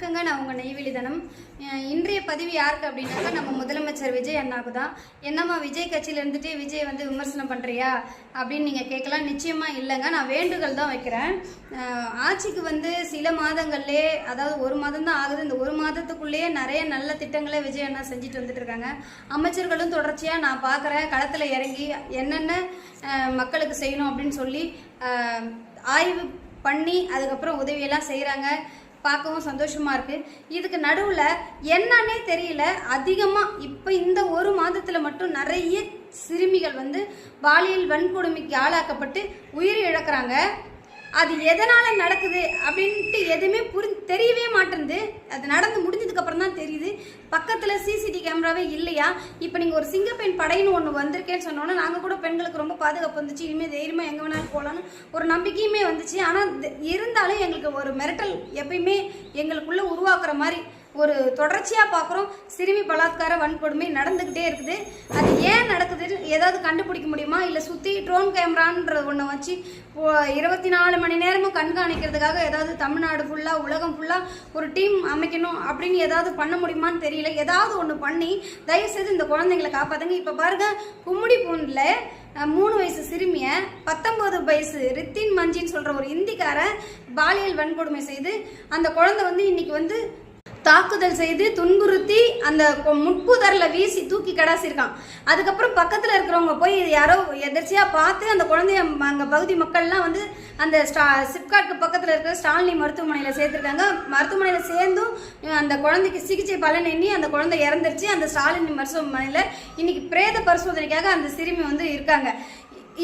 வணக்கங்க. நான் உங்கள் நெய்வேலி தனம். இன்றைய பதிவு யாருக்கு அப்படின்னாக்கா நம்ம முதலமைச்சர் விஜய் அண்ணாவுக்கு தான். என்னம்மா விஜய் கட்சியில் இருந்துட்டு விஜய் வந்து விமர்சனம் பண்ணுறியா அப்படின்னு நீங்கள் கேட்கலாம். நிச்சயமாக இல்லைங்க. நான் வேண்டுதல் தான் வைக்கிறேன். ஆட்சிக்கு வந்து சில மாதங்கள்லே, அதாவது ஒரு மாதம் தான் ஆகுது, இந்த ஒரு மாதத்துக்குள்ளேயே நிறைய நல்ல திட்டங்களை விஜய் அண்ணா செஞ்சுட்டு வந்துட்டு இருக்காங்க. அமைச்சர்களும் தொடர்ச்சியாக நான் பார்க்குறேன், களத்தில் இறங்கி என்னென்ன மக்களுக்கு செய்யணும் அப்படின்னு சொல்லி ஆய்வு பண்ணி அதுக்கப்புறம் உதவியெல்லாம் செய்கிறாங்க. பார்க்கவும் சந்தோஷமாக இருக்குது. இதுக்கு நடுவில் என்னன்னே தெரியல, அதிகமாக இப்போ இந்த ஒரு மாதத்தில் மட்டும் நிறைய சிறுமிகள் வந்து பாலியல் வன்கொடுமைக்கு ஆளாக்கப்பட்டு உயிர் இழக்கிறாங்க. அது எதனால் நடக்குது அப்படின்ட்டு எதுவுமே தெரியவே மாட்டேங்குது. அது நடந்து முடிஞ்சதுக்கப்புறம் தான் தெரியுது. பக்கத்தில் சிசிடிவி கேமராவே இல்லையா. இப்போ நீங்கள் ஒரு சிங்கப்பெண் படைன்னு ஒன்று வந்திருக்கேன்னு சொன்னோன்னா நாங்கள் கூட பெண்களுக்கு ரொம்ப பாதுகாப்பு வந்துச்சு, இனிமேல் தைரியமாக எங்கே வேணாலும் போகலான்னு ஒரு நம்பிக்கையுமே வந்துச்சு. ஆனால் இருந்தாலும் எங்களுக்கு ஒரு மிரட்டல் எப்பயுமே எங்களுக்குள்ளே உருவாக்குற மாதிரி ஒரு தொடர்ச்சியாக பார்க்குறோம். சிறுமி பலாத்கார வன்கொடுமை நடந்துக்கிட்டே இருக்குது. அது ஏன் நடக்குது, ஏதாவது கண்டுபிடிக்க முடியுமா? இல்லை சுற்றி ட்ரோன் கேமரான்ற ஒன்று வச்சு 24 மணி நேரமும் கண்காணிக்கிறதுக்காக ஏதாவது தமிழ்நாடு ஃபுல்லாக உலகம் ஃபுல்லாக ஒரு டீம் அமைக்கணும் அப்படின்னு ஏதாவது பண்ண முடியுமான்னு தெரியல. ஏதாவது ஒன்று பண்ணி தயவுசெய்து இந்த குழந்தைங்களை காப்பாற்றுங்க. இப்போ பாருங்க, கும்மிடி பூண்டில் 3 வயசு சிறுமியை 19 வயசு ரித்தின் மஞ்சின்னு சொல்கிற ஒரு இந்திக்காரன் பாலியல் வன்கொடுமை செய்து அந்த குழந்தை வந்து இன்னைக்கு வந்து தாக்குதல் செய்து துன்புறுத்தி அந்த முட்புதரில் வீசி தூக்கி கடாசிருக்கான். அதுக்கப்புறம் பக்கத்தில் இருக்கிறவங்க போய் யாரோ எதிர்ச்சியாக பார்த்து அந்த குழந்தைய அங்கே பகுதி மக்கள்லாம் வந்து அந்த சிப்காட்க்கு பக்கத்தில் இருக்கிற ஸ்டாலினி மருத்துவமனையில் சேர்த்துருக்காங்க. மருத்துவமனையில் சேர்ந்தும் அந்த குழந்தைக்கு சிகிச்சை பலன் எண்ணி அந்த குழந்தை இறந்துருச்சு. அந்த ஸ்டாலினி மருத்துவமனையில் இன்னைக்கு பிரேத பரிசோதனைக்காக அந்த சிறுமி வந்து இருக்காங்க.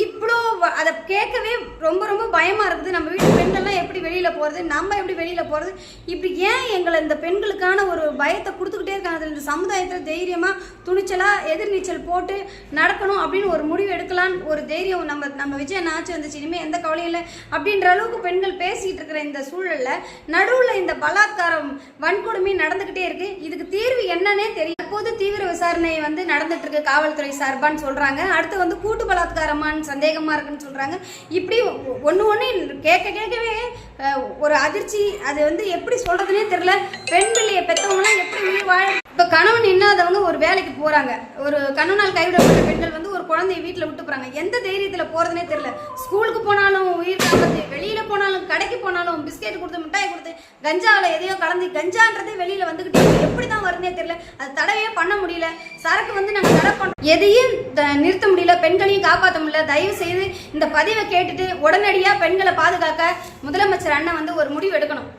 இவ்வளோ அதை கேட்கவே ரொம்ப ரொம்ப பயமாக இருக்குது. நம்ம வீட்டு பெண்கள்லாம் எப்படி வெளியில் போகிறது, நம்ம எப்படி வெளியில் போகிறது, இப்படி ஏன் எங்களை இந்த பெண்களுக்கான ஒரு பயத்தை கொடுத்துக்கிட்டே இருக்காங்க. இந்த சமுதாயத்தில் தைரியமாக துணிச்சலாக எதிர்நீச்சல் போட்டு நடக்கணும் அப்படின்னு ஒரு முடிவு எடுக்கலான்னு ஒரு தைரியம் நம்ம விஜய் ஆட்சி வந்துச்சு, இனிமேல் எந்த கவலையும் இல்லை அப்படின்ற அளவுக்கு பெண்கள் பேசிகிட்டு இருக்கிற இந்த சூழலில் நடுவில் இந்த பலாத்காரம் வன்கொடுமை நடந்துக்கிட்டே இருக்குது. இதுக்கு தீர்வு என்னன்னே தெரியும். அப்போது தீவிர விசாரணை வந்து நடந்துட்டு இருக்கு காவல்துறை சார்பான்னு சொல்கிறாங்க. அடுத்து வந்து கூட்டு பலாத்காரமான சந்தேகமா இருக்குன்னு சொல்றாங்க. இப்படி ஒண்ணு கேட்கவே ஒரு அதிர்ச்சி. அது வந்து எப்படி சொல்றதுன்னே தெரியல. பெண் பிள்ளையை பெற்றவங்களாம் எப்படி உயிர் வாழ. இப்போ கணவன் இன்னாதவங்க ஒரு வேலைக்கு போறாங்க. ஒரு கணவனால் கைவிடப்பட்ட பெண்கள் வந்து ஒரு குழந்தைய வீட்டில் விட்டு போறாங்க. எந்த தைரியத்தில் போறதுனே தெரியல. ஸ்கூலுக்கு போனாலும் உயிர் காப்பது, வெளியில போனாலும் கடைக்கு போனாலும் பிஸ்கெட் கொடுத்து மிட்டாய் கொடுத்து கஞ்சாவில் எதையோ கலந்து, கஞ்சான்றதே வெளியில வந்துகிட்டு எப்படி தான் வருதுனே தெரியல. அது தடவே பண்ண முடியல. சரக்கு வந்து நாங்கள் தடை பண்ணோம், எதையும் நிறுத்த முடியல, பெண்களையும் காப்பாற்ற முடியல. தயவு செய்து இந்த பதிவை கேட்டுட்டு உடனடியாக பெண்களை பாதுகாக்க முதலமைச்சர் அண்ணன் வந்து ஒரு முடிவு எடுக்கணும்.